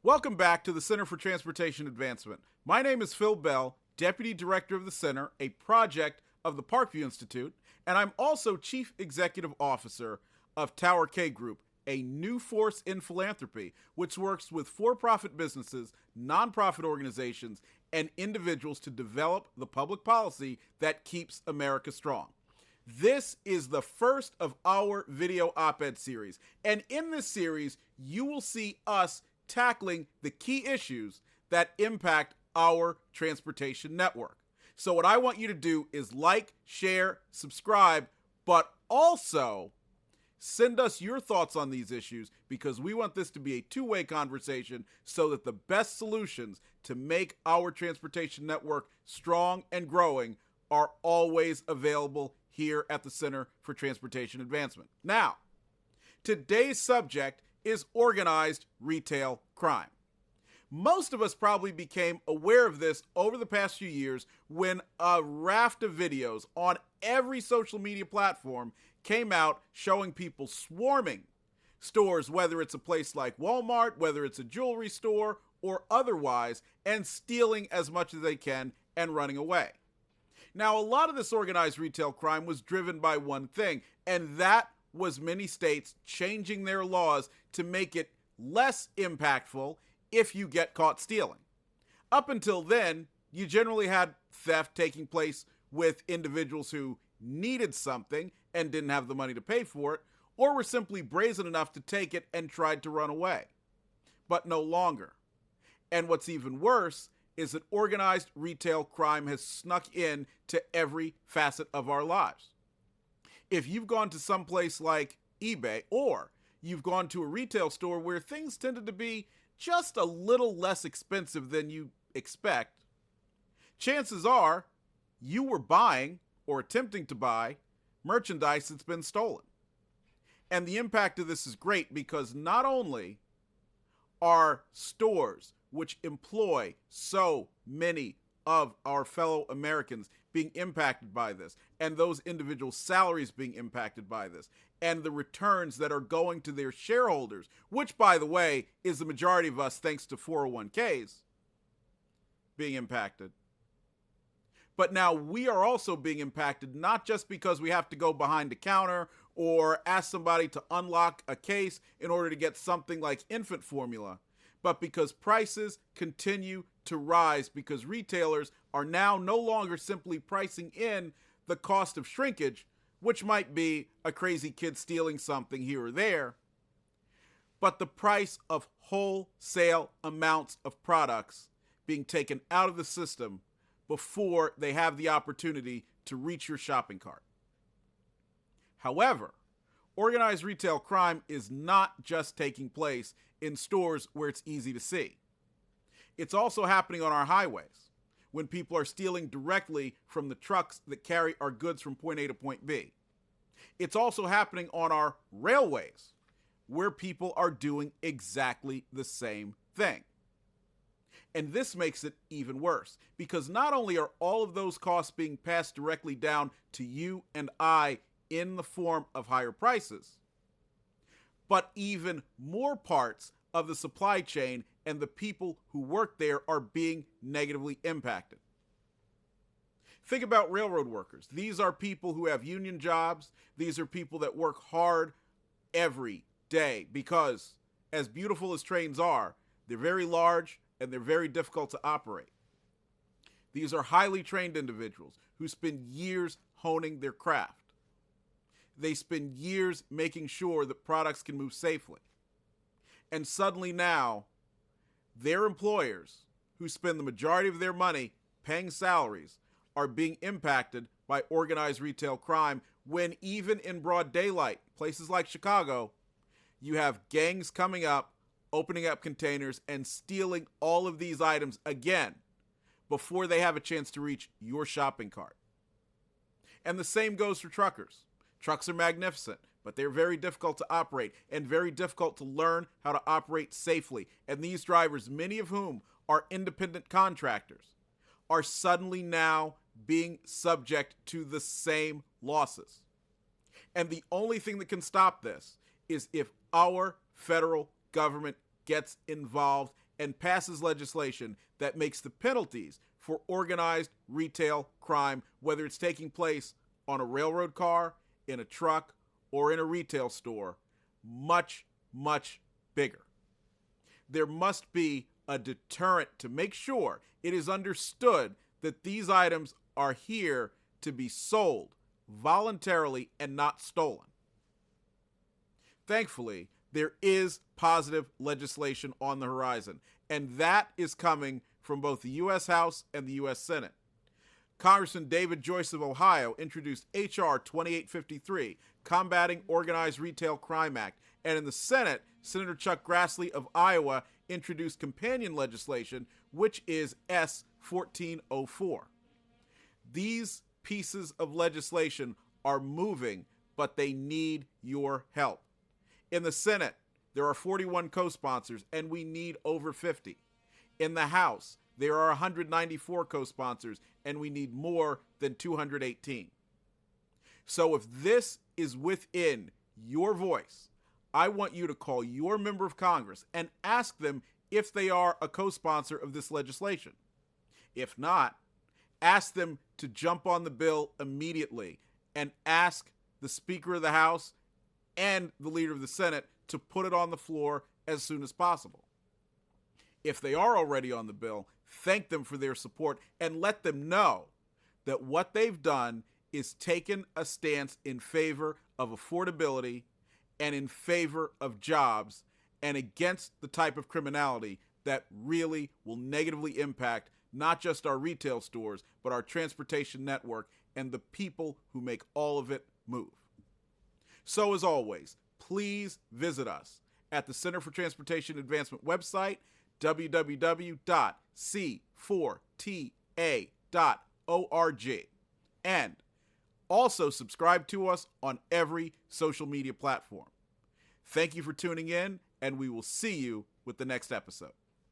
Welcome back to the Center for Transportation Advancement. My name is Phil Bell, Deputy Director of the Center, a project of the Parkview Institute, and I'm also Chief Executive Officer of Tower K Group, a new force in philanthropy, which works with for-profit businesses, nonprofit organizations, and individuals to develop the public policy that keeps America strong. This is the first of our video op-ed series, and in this series, you will see us tackling the key issues that impact our transportation network. So what I want you to do is like, share, subscribe, but also send us your thoughts on these issues, because we want this to be a two-way conversation so that the best solutions to make our transportation network strong and growing are always available here at the Center for Transportation Advancement. Now, today's subject is organized retail crime. Most of us probably became aware of this over the past few years when a raft of videos on every social media platform came out showing people swarming stores, whether it's a place like Walmart, whether it's a jewelry store, or otherwise, and stealing as much as they can and running away. Now, a lot of this organized retail crime was driven by one thing, and that was many states changing their laws to make it less impactful if you get caught stealing. Up until then, you generally had theft taking place with individuals who needed something and didn't have the money to pay for it, or were simply brazen enough to take it and tried to run away. But no longer. And what's even worse is that organized retail crime has snuck in to every facet of our lives. If you've gone to some place like eBay, or you've gone to a retail store where things tended to be just a little less expensive than you expect, chances are you were buying or attempting to buy merchandise that's been stolen. And the impact of this is great, because not only are stores which employ so many of our fellow Americans being impacted by this, and those individual salaries being impacted by this, and the returns that are going to their shareholders, which, by the way, is the majority of us thanks to 401ks, being impacted. But now we are also being impacted, not just because we have to go behind the counter or ask somebody to unlock a case in order to get something like infant formula, but because prices continue to rise, because retailers are now no longer simply pricing in the cost of shrinkage, which might be a crazy kid stealing something here or there, but the price of wholesale amounts of products being taken out of the system before they have the opportunity to reach your shopping cart. However, organized retail crime is not just taking place in stores where it's easy to see. It's also happening on our highways, when people are stealing directly from the trucks that carry our goods from point A to point B. It's also happening on our railways, where people are doing exactly the same thing. And this makes it even worse, because not only are all of those costs being passed directly down to you and I in the form of higher prices, but even more parts of the supply chain and the people who work there are being negatively impacted. Think about railroad workers. These are people who have union jobs. These are people that work hard every day, because as beautiful as trains are, they're very large and they're very difficult to operate. These are highly trained individuals who spend years honing their craft. They spend years making sure that products can move safely. And suddenly now, their employers, who spend the majority of their money paying salaries, are being impacted by organized retail crime, when even in broad daylight, places like Chicago, you have gangs coming up, opening up containers, and stealing all of these items again before they have a chance to reach your shopping cart. And the same goes for truckers. Trucks are magnificent, but they're very difficult to operate and very difficult to learn how to operate safely. And these drivers, many of whom are independent contractors, are suddenly now being subject to the same losses. And the only thing that can stop this is if our federal government gets involved and passes legislation that makes the penalties for organized retail crime, whether it's taking place on a railroad car, in a truck, or in a retail store, much, much bigger. There must be a deterrent to make sure it is understood that these items are here to be sold voluntarily and not stolen. Thankfully, there is positive legislation on the horizon, and that is coming from both the U.S. House and the U.S. Senate. Congressman David Joyce of Ohio introduced H.R. 2853, Combating Organized Retail Crime Act, and in the Senate, Senator Chuck Grassley of Iowa introduced companion legislation, which is S. 1404. These pieces of legislation are moving, but they need your help. In the Senate, there are 41 co-sponsors, and we need over 50. In the House, there are 194 co-sponsors, and we need more than 218. So if this is within your voice, I want you to call your member of Congress and ask them if they are a co-sponsor of this legislation. If not, ask them to jump on the bill immediately and ask the Speaker of the House and the Leader of the Senate to put it on the floor as soon as possible. If they are already on the bill, thank them for their support and let them know that what they've done is taken a stance in favor of affordability and in favor of jobs and against the type of criminality that really will negatively impact not just our retail stores, but our transportation network and the people who make all of it move. So as always, please visit us at the Center for Transportation Advancement website, www.c4TA.org. And also subscribe to us on every social media platform. Thank you for tuning in, and we will see you with the next episode.